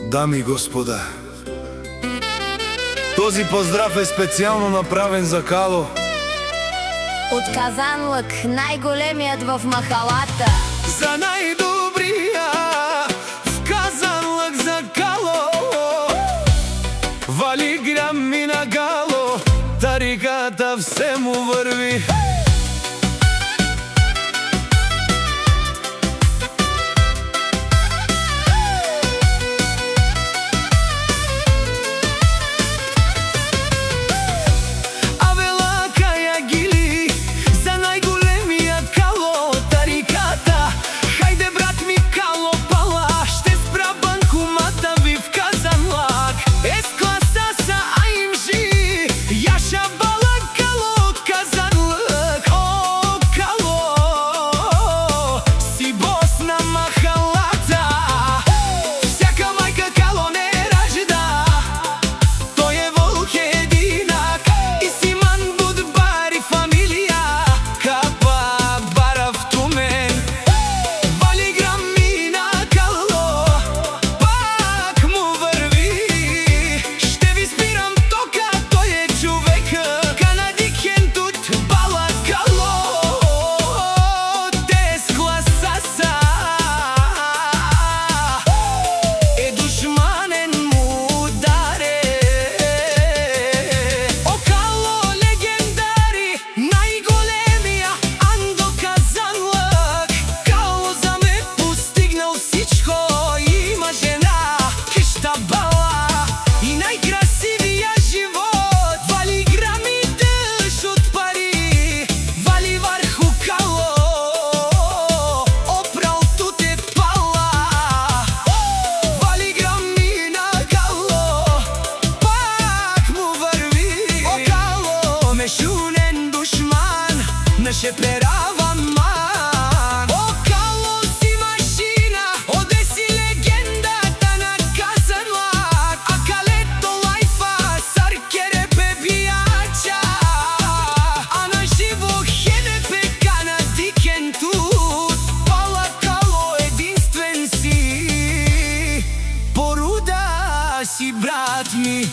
Дами и господа, този поздрав е специално направен за Кало. От Казанлък, най-големият в махалата. За най-добрия в Казанлък, за Кало. Вали грами на Гало, тариката все му върви. Ще преравам ман. О, Кало си машина, оде си легендата на Казанлък. А калето лайфа, саркере пебияча. А на живо хенепе кана дикентут. Пала Кало единствен си, поруда си брат ми.